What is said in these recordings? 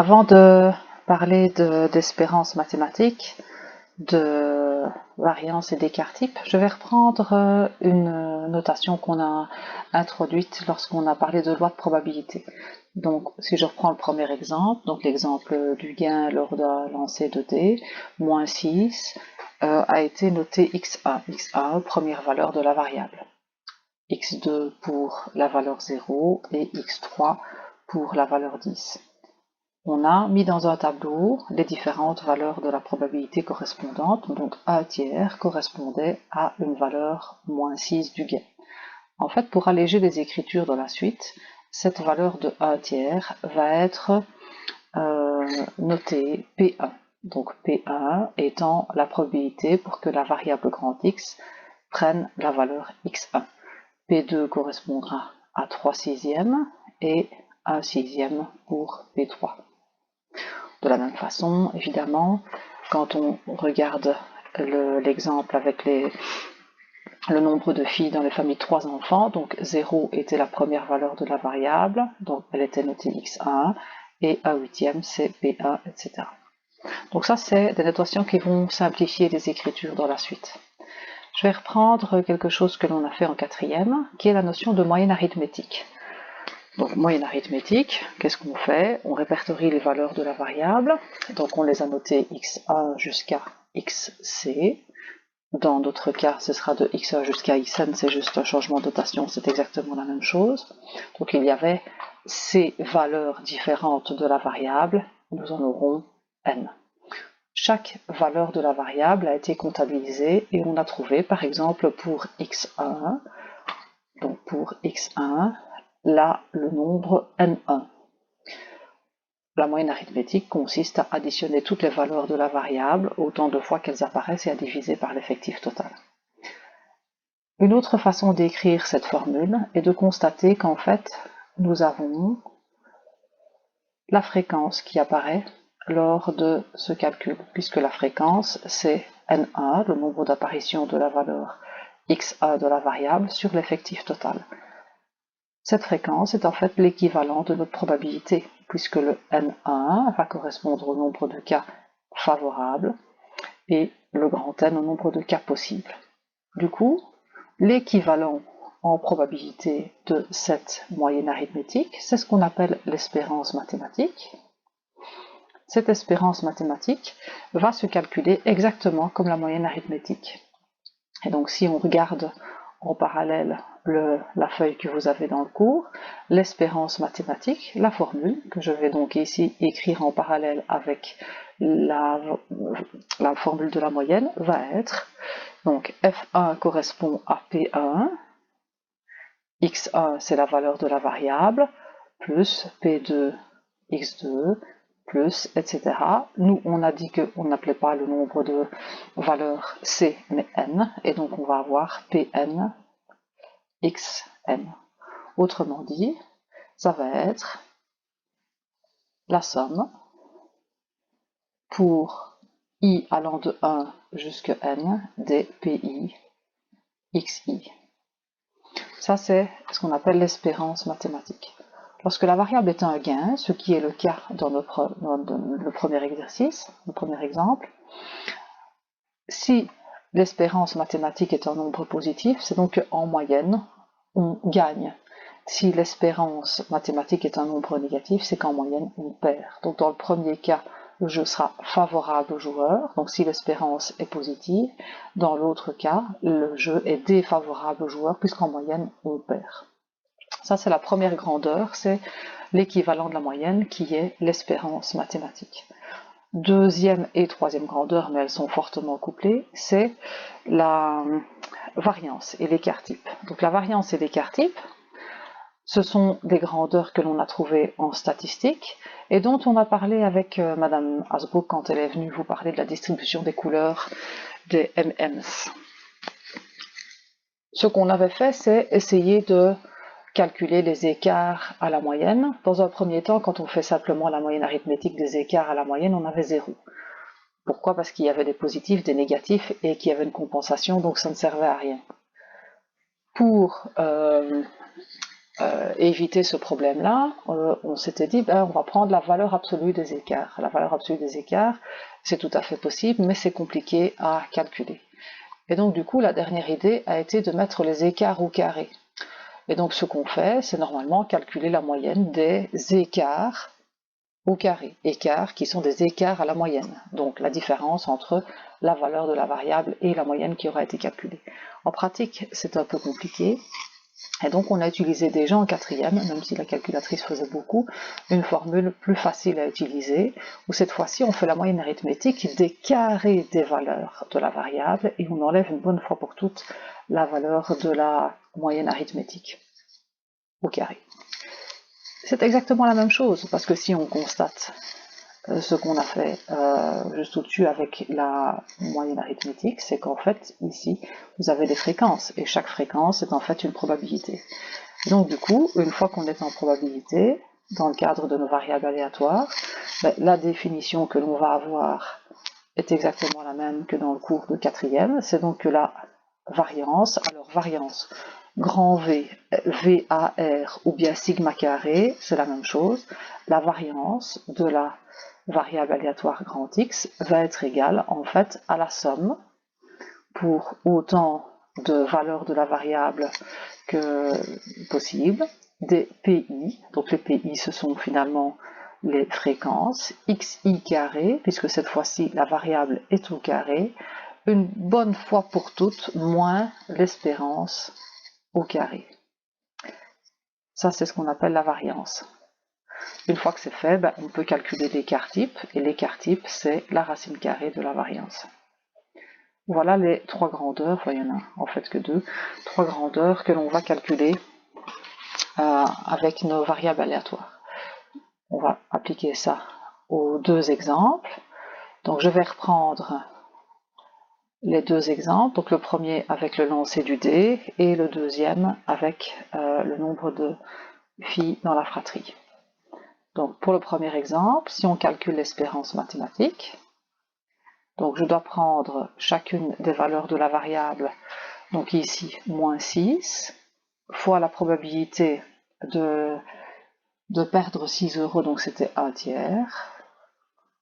Avant de parler d'espérance mathématique, de variance et d'écart type, je vais reprendre une notation qu'on a introduite lorsqu'on a parlé de loi de probabilité. Donc, si je reprends le premier exemple, donc l'exemple du gain lors d'un lancer de dés, moins 6, a été noté x1. x1, première valeur de la variable. x2 pour la valeur 0 et x3 pour la valeur 10. On a mis dans un tableau les différentes valeurs de la probabilité correspondante, donc 1 tiers correspondait à une valeur moins 6 du gain. En fait, pour alléger les écritures dans la suite, cette valeur de 1 tiers va être notée P1. Donc P1 étant la probabilité pour que la variable grand X prenne la valeur X1. P2 correspondra à 3 sixièmes et 1 sixième pour P3. De la même façon, évidemment, quand on regarde l'exemple avec le nombre de filles dans les familles de 3 enfants, donc 0 était la première valeur de la variable, donc elle était notée x1, et 1 huitième c'est p1, etc. Donc ça, c'est des notations qui vont simplifier les écritures dans la suite. Je vais reprendre quelque chose que l'on a fait en quatrième, qui est la notion de moyenne arithmétique. Donc, moyenne arithmétique, qu'est-ce qu'on fait? On répertorie les valeurs de la variable, donc on les a notées x1 jusqu'à xc. Dans d'autres cas, ce sera de x1 jusqu'à xn, c'est juste un changement de notation, c'est exactement la même chose. Donc il y avait ces valeurs différentes de la variable, nous en aurons n. Chaque valeur de la variable a été comptabilisée et on a trouvé, par exemple, pour x1, donc pour x1, là, le nombre n1. La moyenne arithmétique consiste à additionner toutes les valeurs de la variable autant de fois qu'elles apparaissent et à diviser par l'effectif total. Une autre façon d'écrire cette formule est de constater qu'en fait, nous avons la fréquence qui apparaît lors de ce calcul, puisque la fréquence, c'est n1, le nombre d'apparitions de la valeur x1 de la variable, sur l'effectif total. Cette fréquence est en fait l'équivalent de notre probabilité, puisque le n1 va correspondre au nombre de cas favorables et le grand N au nombre de cas possibles. Du coup, l'équivalent en probabilité de cette moyenne arithmétique, c'est ce qu'on appelle l'espérance mathématique. Cette espérance mathématique va se calculer exactement comme la moyenne arithmétique. Et donc si on regarde en parallèle la feuille que vous avez dans le cours, l'espérance mathématique, la formule, que je vais donc ici écrire en parallèle avec la formule de la moyenne, va être, donc F1 correspond à P1, X1 c'est la valeur de la variable, plus P2, X2, plus, etc. Nous, on a dit qu'on n'appelait pas le nombre de valeurs C, mais N, et donc on va avoir Pn, Xn. Autrement dit, ça va être la somme pour i allant de 1 jusqu'à n des pi xi. Ça, c'est ce qu'on appelle l'espérance mathématique. Lorsque la variable est un gain, ce qui est le cas dans le premier exercice, le premier exemple, si l'espérance mathématique est un nombre positif, c'est donc qu'en moyenne, on gagne. Si l'espérance mathématique est un nombre négatif, c'est qu'en moyenne, on perd. Donc dans le premier cas, le jeu sera favorable au joueur, donc si l'espérance est positive. Dans l'autre cas, le jeu est défavorable au joueur, puisqu'en moyenne, on perd. Ça, c'est la première grandeur, c'est l'équivalent de la moyenne, qui est l'espérance mathématique. Deuxième et troisième grandeur, mais elles sont fortement couplées, c'est la variance et l'écart type. Donc la variance et l'écart type, ce sont des grandeurs que l'on a trouvées en statistique et dont on a parlé avec Madame Hasbrook quand elle est venue vous parler de la distribution des couleurs des M&M's. Ce qu'on avait fait, c'est essayer de calculer les écarts à la moyenne. Dans un premier temps, quand on fait simplement la moyenne arithmétique des écarts à la moyenne, on avait 0. Pourquoi? Parce qu'il y avait des positifs, des négatifs et qu'il y avait une compensation, donc ça ne servait à rien. Pour éviter ce problème-là, on s'était dit, on va prendre la valeur absolue des écarts. La valeur absolue des écarts, c'est tout à fait possible, mais c'est compliqué à calculer. Et donc, du coup, la dernière idée a été de mettre les écarts au carré. Et donc, ce qu'on fait, c'est normalement calculer la moyenne des écarts au carré. Écarts qui sont des écarts à la moyenne. Donc, la différence entre la valeur de la variable et la moyenne qui aura été calculée. En pratique, c'est un peu compliqué. Et donc, on a utilisé déjà en quatrième, même si la calculatrice faisait beaucoup, une formule plus facile à utiliser, où cette fois-ci, on fait la moyenne arithmétique des carrés des valeurs de la variable, et on enlève une bonne fois pour toutes la valeur de la moyenne arithmétique au carré. C'est exactement la même chose, parce que si on constate ce qu'on a fait juste au-dessus avec la moyenne arithmétique, c'est qu'en fait, ici, vous avez des fréquences, et chaque fréquence est en fait une probabilité. Donc du coup, une fois qu'on est en probabilité, dans le cadre de nos variables aléatoires, la définition que l'on va avoir est exactement la même que dans le cours de quatrième, c'est donc que la variance, alors variance, grand V, VAR ou bien sigma carré, c'est la même chose, la variance de la variable aléatoire grand X va être égale en fait à la somme pour autant de valeurs de la variable que possible des PI, donc les PI ce sont finalement les fréquences, xi carré, puisque cette fois-ci la variable est au carré, une bonne fois pour toutes, moins l'espérance au carré. Ça c'est ce qu'on appelle la variance. Une fois que c'est fait, on peut calculer l'écart type, et l'écart type c'est la racine carrée de la variance. Voilà les trois grandeurs, enfin il y en a en fait que deux, trois grandeurs que l'on va calculer avec nos variables aléatoires. On va appliquer ça aux deux exemples. Donc je vais reprendre les deux exemples. Donc le premier avec le lancer du dé et le deuxième avec le nombre de filles dans la fratrie. Donc pour le premier exemple, si on calcule l'espérance mathématique, donc je dois prendre chacune des valeurs de la variable, donc ici moins 6, fois la probabilité de perdre 6 euros, donc c'était 1 tiers,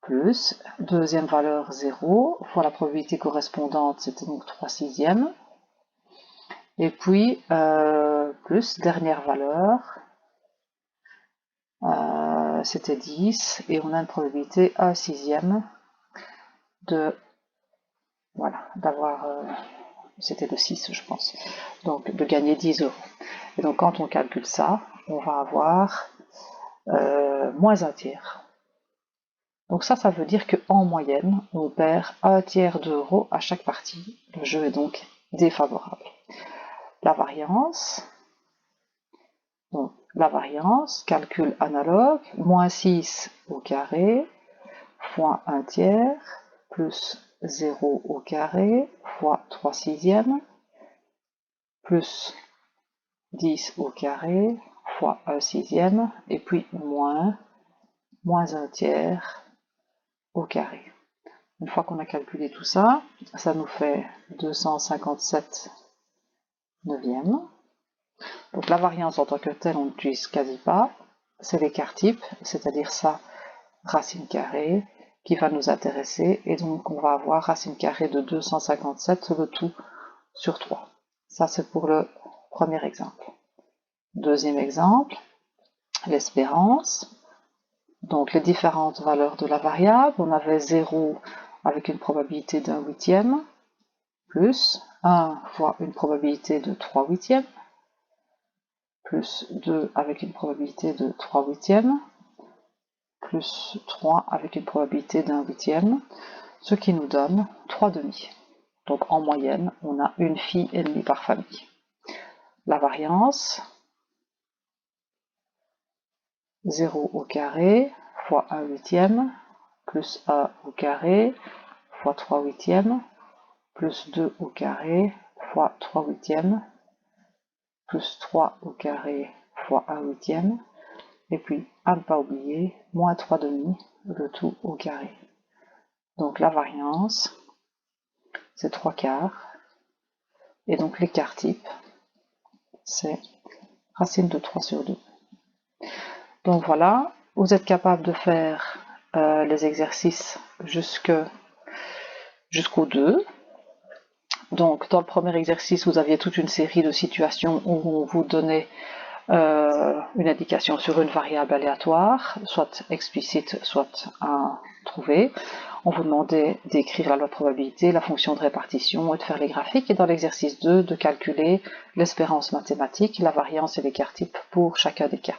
plus deuxième valeur 0, fois la probabilité correspondante, c'était donc 3 sixièmes, et puis plus dernière valeur, c'était 10, et on a une probabilité 1 sixième de, voilà, d'avoir, c'était de 6 je pense, donc de gagner 10 euros. Et donc quand on calcule ça, on va avoir moins 1 tiers. Donc ça veut dire qu'en moyenne, on perd 1 tiers d'euro à chaque partie. Le jeu est donc défavorable. La variance, calcul analogue, moins 6 au carré, fois 1 tiers, plus 0 au carré, fois 3 sixièmes, plus 10 au carré, fois 1 sixième, et puis moins 1 tiers au carré. Une fois qu'on a calculé tout ça, ça nous fait 257 neuvièmes. Donc la variance en tant que telle, on n'utilise quasi pas. C'est l'écart type, c'est-à-dire ça, racine carrée, qui va nous intéresser. Et donc on va avoir racine carrée de 257, le tout sur 3. Ça c'est pour le premier exemple. Deuxième exemple, l'espérance. Donc les différentes valeurs de la variable, on avait 0 avec une probabilité d'1 huitième, plus 1 fois une probabilité de 3 huitièmes, plus 2 avec une probabilité de 3 huitièmes, plus 3 avec une probabilité d'1 huitième, ce qui nous donne 3 demi. Donc en moyenne, on a une fille et demie par famille. La variance, 0 au carré fois 1 huitième, plus 1 au carré fois 3 huitièmes, plus 2 au carré fois 3 huitièmes, plus 3 au carré fois 1 huitième, et puis, à ne pas oublier, moins 3 demi, le tout au carré. Donc la variance, c'est 3 quarts, et donc l'écart type, c'est racine de 3 sur 2. Donc voilà, vous êtes capable de faire les exercices jusqu'au 2. Donc dans le premier exercice, vous aviez toute une série de situations où on vous donnait une indication sur une variable aléatoire, soit explicite, soit à trouver. On vous demandait d'écrire la loi de probabilité, la fonction de répartition et de faire les graphiques. Et dans l'exercice 2, de calculer l'espérance mathématique, la variance et l'écart type pour chacun des cas.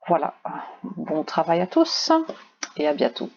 Voilà, bon travail à tous et à bientôt.